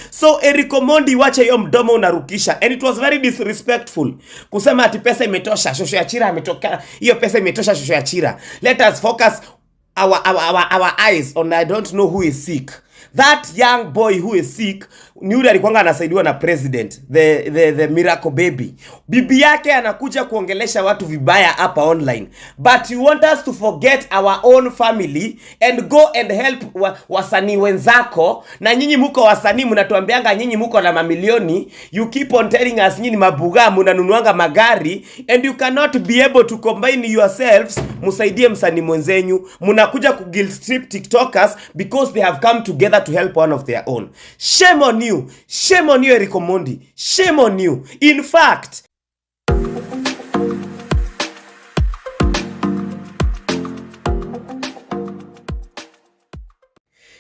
So Omondi, wacha hiyo mdomo unarukisha, and it was very disrespectful kusema ati pesa imetosha, shosho ya Chira ametoka, hiyo pesa imetosha shosho ya Chira. Let us focus our eyes on I don't know who is sick. That young boy who is sick ni yule alikuwa anasaidiwa na president, the miracle baby. Bibi yake anakuja kuongelesha watu vibaya hapa online. But you want us to forget our own family and go and help wasanii wenzako. Na nyinyi muko wasanii mnatuambianga nyinyi muko na mamilioni. You keep on telling us nyinyi mabuga mnanunuanga magari, and you cannot be able to combine yourselves musaidie msanii mwenzenyu. Mnakuja ku guilt trip TikTokers because they have come together to help one of their own. Shame on you. Shame on you, Omondi. Shame on you. In fact,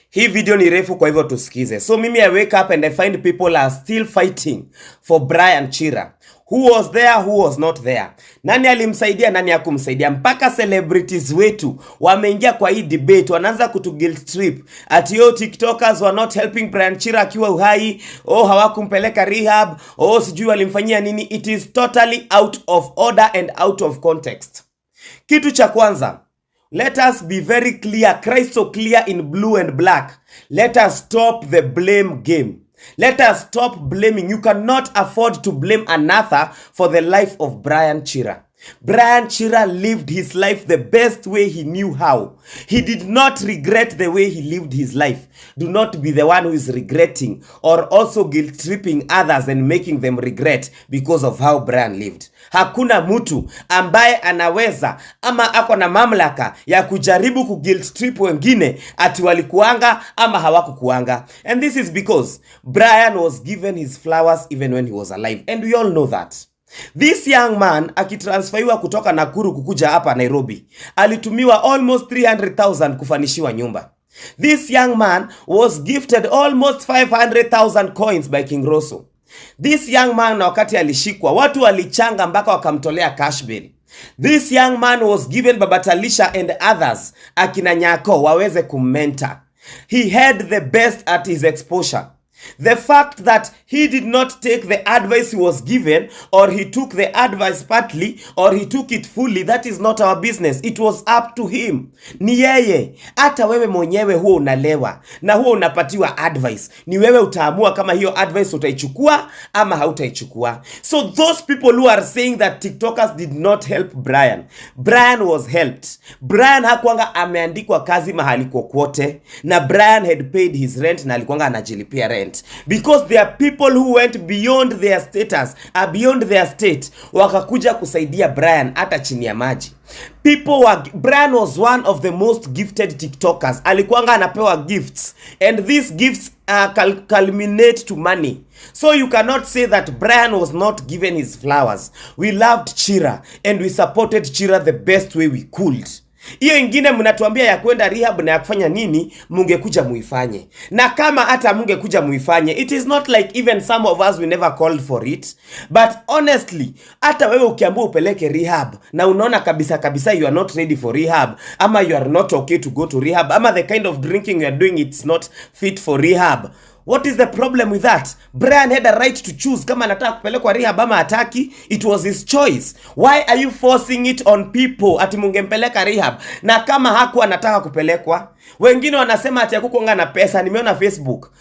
hii video ni refu kwa hivyo tusikize. So mimi I wake up and I find people are still fighting for Brian Chira. Who was there, who was not there? Nani alimsaidia, nani hakumsaidia? Mpaka celebrities wetu wameingia kwa hii debate, wanaanza kutu guilt trip ati yo TikTokers were not helping Brian Chira akiwa uhai, hawakumpeleka rehab, sijui walimfanyia nini. It is totally out of order and out of context. Kitu cha kwanza, let us be very clear, crystal clear in blue and black. Let us stop the blame game. Let us stop blaming. You cannot afford to blame another for the life of Brian Chira. Brian Chira lived his life the best way he knew how. He did not regret the way he lived his life. Do not be the one who is regretting or also guilt-tripping others and making them regret because of how Brian lived. Hakuna mtu ambaye anaweza ama ako na mamlaka ya kujaribu kuguilt-trip wengine ati walikuanga ama hawakukuanga. And this is because Brian was given his flowers even when he was alive. And we all know that. This young man akitransferiwa kutoka Nakuru kukuja hapa Nairobi, alitumiwa almost 300,000 kufanishiwa nyumba. This young man was gifted almost 500,000 coins by King Rosso. This young man na wakati alishikwa, watu walichanga mpaka wakamtolea cash bill. This young man was given Baba Talisha and others, akina Nyako, waweze kummentor. He had the best at his exposure. The fact that he did not take the advice he was given, or he took the advice partly, or he took it fully, that is not our business. It was up to him. Ni yeye. Hata wewe mwenyewe huo unalewa na huo unapatiwa advice. Ni wewe utaamua kama hiyo advice utaichukua ama hautaichukua. So those people who are saying that TikTokers did not help Brian, Brian was helped. Brian hakuanga ameandikwa kazi mahali kokote, na Brian had paid his rent na alikuanga anajilipia rent. Because there are people who went beyond their status, beyond their state, wakakuja kusaidia Brian hata chini ya maji. Brian was one of the most gifted TikTokers. Alikuanga anapewa gifts, and these gifts culminate to money. So you cannot say that Brian was not given his flowers. We loved Chira and we supported Chira the best way we could. Hiyo ingine mnatuambia ya kwenda rehab na ya kufanya nini, mungekuja muifanye. Na kama hata mungekuja muifanye, it is not like even some of us we never called for it. But honestly, hata wewe ukiambiwa upeleke rehab na unaona kabisa you are not ready for rehab, ama you are not okay to go to rehab, ama the kind of drinking you are doing it's not fit for rehab, what is the problem with that? Brian had a right to choose kama anataka kupelekwa rehab ama hataki. It was his choice. Why are you forcing it on people ati mungempeleka rehab na kama haku anataka kupelekwa? Wengine wanasema ati hakukonga na pesa. Nimeona Facebook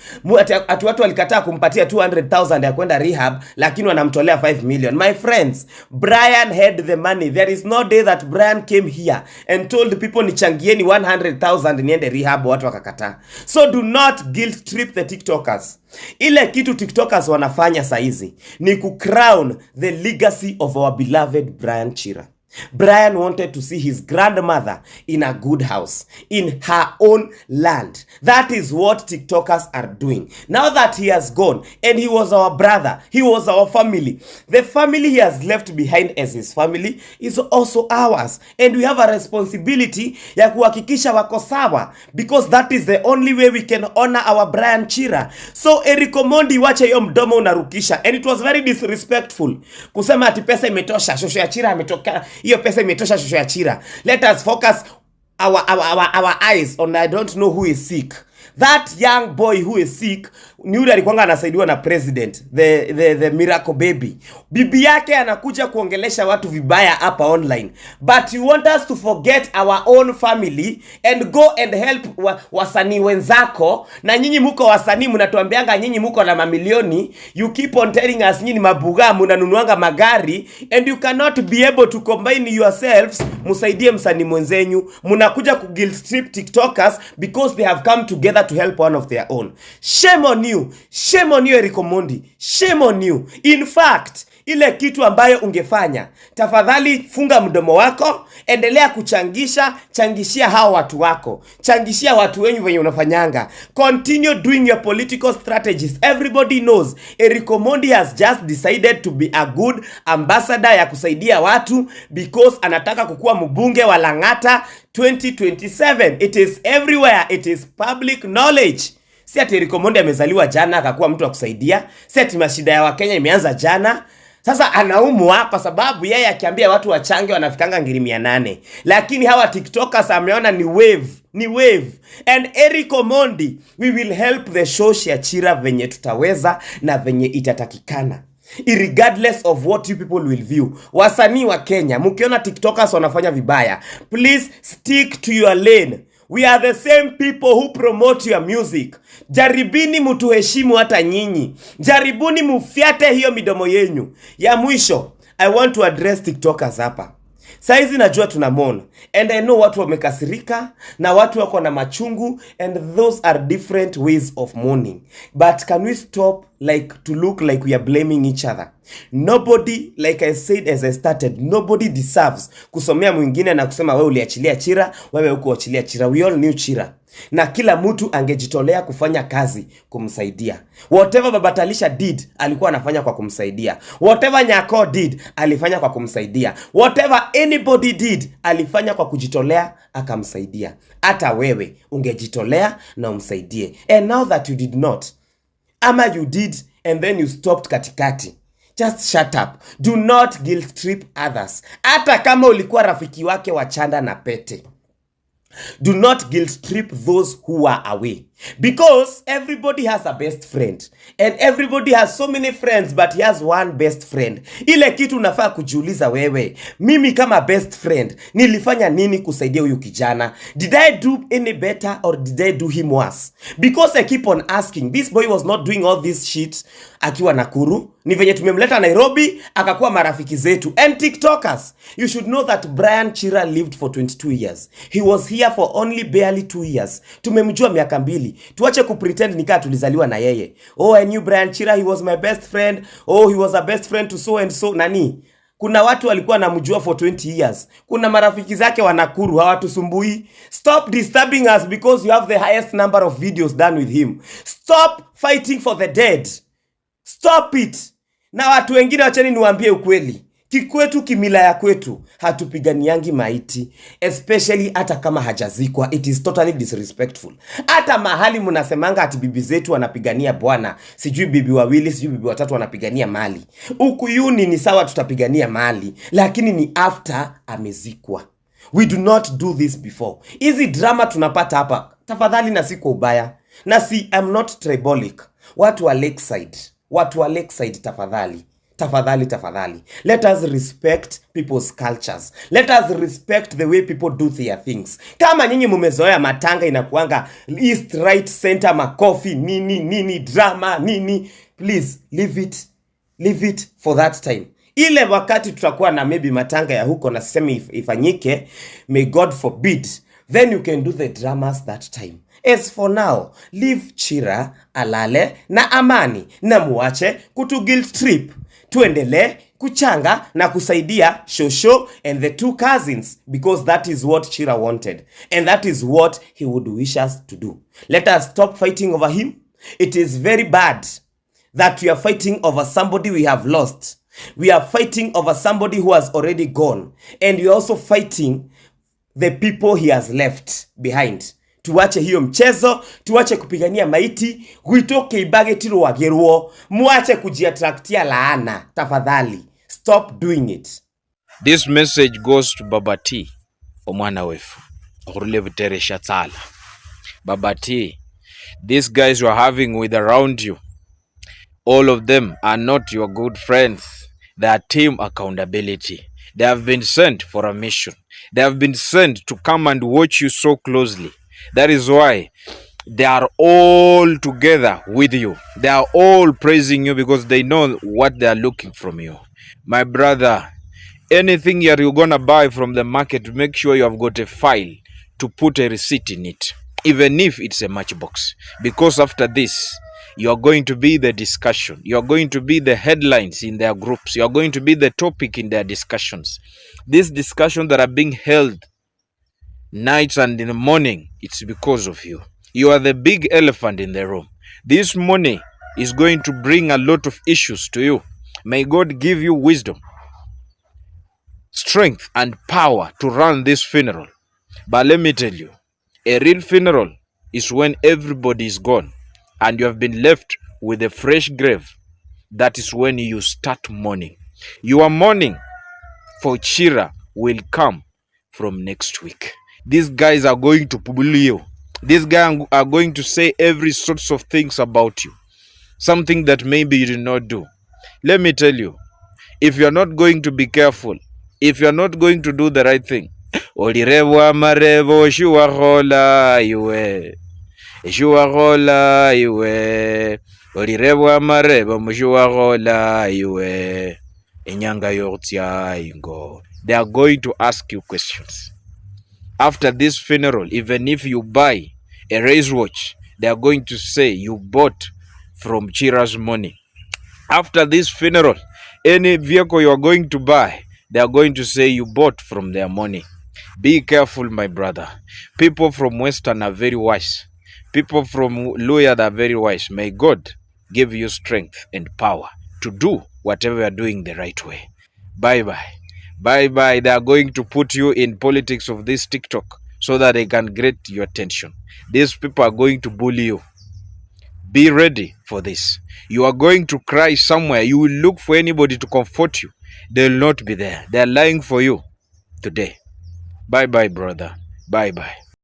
ati watu walikataa kumpatia 200,000 ya kwenda rehab, lakini wanamtolea 5 million. My friends, Brian had the money. There is no day that Brian came here and told people nichangieni 100,000 niende rehab, watu wakakataa. So do not guilt trip the TikTokers. Ile kitu TikTokers wanafanya saizi ni ku-crown the legacy of our beloved Brian Chira. Brian wanted to see his grandmother in a good house, in her own land. That is what TikTokers are doing. Now that he has gone, and he was our brother, he was our family, the family he has left behind as his family is also ours. And we have a responsibility ya kuhakikisha wako sawa, because that is the only way we can honor our Brian Chira. So Omondi, wacha hiyo mdomo unarukisha. And it was very disrespectful kusema ati pesa imetosha, shosho ya Chira ametoka, hiyo pesa imetosha shosho ya Chira. Let us focus our eyes on I don't know who is sick. That young boy who is sick ni yule alikuwa anasaidiwa na president, the miracle baby. Bibi yake anakuja kuongelesha watu vibaya hapa online. But you want us to forget our own family and go and help wasanii wenzako. Na nyinyi muko wasanii mnatuambianga nyinyi muko na mamilioni. You keep on telling us nyinyi mabuga mnanunuanga magari and you cannot be able to combine yourselves musaidie msanii mwenzenyu. Mnakuja ku guilt trip TikTokers because they have come together to help one of their own. Shame on you. Shame on you, Omondi. Shame on you. In fact, ile kitu ambayo ungefanya, tafadhali funga mdomo wako, endelea changishia hao watu wako. Changishia watu wenyu wenye unafanyanga. Continue doing your political strategies. Everybody knows Omondi has just decided to be a good ambassador ya kusaidia watu because anataka kukuwa mbunge wa Lang'ata 2027. It is everywhere. It is public knowledge. Si ati Omondi amezaliwa jana akakuwa mtu wa kusaidia. Si ati mashida ya Wakenya imeanza jana. Sasa anaumwa kwa sababu yeye akiambia watu wachange wanafikanga ngiri 800. Lakini hawa TikTokers ameona ni wave. Ni wave. And Omondi, we will help the show ya Chira venye tutaweza na venye itatakikana. Irregardless of what you people will view. Wasanii wa Kenya, mkiona TikTokers wanafanya vibaya, please stick to your lane. We are the same people who promote your music. Jaribini mutuheshimu hata nyinyi. Jaribuni mufiate hiyo midomo yenyu. Ya mwisho, I want to address TikTokers hapa. Saizi najua tunamona. And I know watu wamekasirika na watu wako na machungu and those are different ways of mourning. But can we stop to look like we are blaming each other? Nobody, like I said as I started, nobody deserves kusomea mwingine na kusema wewe uliachilia Chira, wewe hukuachilia Chira. We all knew Chira. Na kila mtu angejitolea kufanya kazi kumsaidia. Whatever Baba Talisha did, alikuwa anafanya kwa kumsaidia. Whatever Nyako did, alifanya kwa kumsaidia. Whatever anybody did, alifanya kwa kujitolea akamsaidia. Hata wewe ungejitolea na umsaidie. And now that you did not, ama you did and then you stopped katikati, just shut up. Do not guilt trip others. Hata kama ulikuwa rafiki wake wa chanda na pete, do not guilt trip those who are away. Because everybody has a best friend. And everybody has so many friends, but he has one best friend. Ile kitu unafaa kujiuliza wewe. Mimi kama best friend, nilifanya nini kusaidia huyu kijana? Did I do any better or did I do him worse? Because I keep on asking. This boy was not doing all this shit akiwa Nakuru. Ni venye tumemleta Nairobi, akakuwa marafiki zetu. And TikTokers, you should know that Brian Chira lived for 22 years. He was here for only barely 2 years. Tumemjua miaka 2. Tuache kupretend nikaa tulizaliwa na yeye. Oh, I knew Brian Chira, he was my best friend. Oh, he was a best friend to so and so. Nani? Kuna watu walikuwa namjua for 20 years. Kuna marafiki zake wa Nakuru hawatusumbui. Stop disturbing us because you have the highest number of videos done with him. Stop fighting for the dead. Stop it. Na watu wengine wacheni niwaambie ukweli. Kikwetu kimila ya kwetu hatupiganiangi maiti, especially hata kama hajazikwa. It is totally disrespectful. Hata mahali mnasemanga ati bibi zetu wanapigania bwana, sijui bibi wawili, sijui bibi watatu wanapigania mali. Ukuyuni ni sawa tutapigania mali, lakini ni after amezikwa. We do not do this before. Hizi drama tunapata hapa, tafadhali na si kwa ubaya. Na si, I'm not tribalic. Watu wa Lakeside tafadhali. Tafadhali. Let us respect people's cultures. Let us respect the way people do their things. Kama nyinyi mumezoea matanga inakuanga east, right, center, makofi, nini, drama, nini. Please, leave it for that time. Ile wakati tutakuwa na maybe matanga ya Huko na sisemi ifanyike, may God forbid, then you can do the dramas that time. As for now, leave Chira alale na amani na muache kutu guilt trip. Tuendele kuchanga na kusaidia Shosho and the 2 cousins because that is what Chira wanted and that is what he would wish us to do. Let us stop fighting over him. It is very bad that we are fighting over somebody we have lost. We are fighting over somebody who has already gone, and we are also fighting the people he has left behind. Tuache hiyo mchezo, tuache kupigania maiti, huitoke ibage tiro wageruo, muache kujiatraktia laana, tafadhali. Stop doing it. This message goes to Baba T, omwana wefu. Orule butere shatala. Baba T, These guys you are having with around you, all of them are not your good friends. They are team accountability. They have been sent for a mission. They have been sent to come and watch you so closely. That is why they are all together with you. They are all praising you because they know what they are looking from you. My brother, anything you're gonna buy from the market, make sure you have got a file to put a receipt in it, even if it's a matchbox. Because after this, you are going to be the discussion. You are going to be the headlines in their groups. You are going to be the topic in their discussions. These discussions that are being held nights and in the morning, it's because of you. You are the big elephant in the room. This money is going to bring a lot of issues to you. May God give you wisdom, strength, and power to run this funeral. But let me tell you, a real funeral is when everybody is gone and you have been left with a fresh grave. That is when you start mourning. Your mourning for Chira will come from next week. These guys are going to bully you. These guys are going to say every sorts of things about you. Something that maybe you did not do. Let me tell you, if you're not going to be careful, if you're not going to do the right thing, olirebwa marevo shuwahola iwe. Shuwahola iwe. Olirebwa marevo mushuwahola iwe. Enyanga yortia ingo. They are going to ask you questions. After this funeral, even if you buy a race watch, they are going to say you bought from Chira's money. After this funeral, any vehicle you are going to buy, they are going to say you bought from their money. Be careful, my brother. People from Western are very wise. People from Luya are very wise. May God give you strength and power to do whatever you are doing the right way. Bye-bye. Bye-bye. They are going to put you in politics of this TikTok so that they can get your attention. These people are going to bully you. Be ready for this. You are going to cry somewhere. You will look for anybody to comfort you. They will not be there. They are lying for you today. Bye-bye, brother. Bye-bye.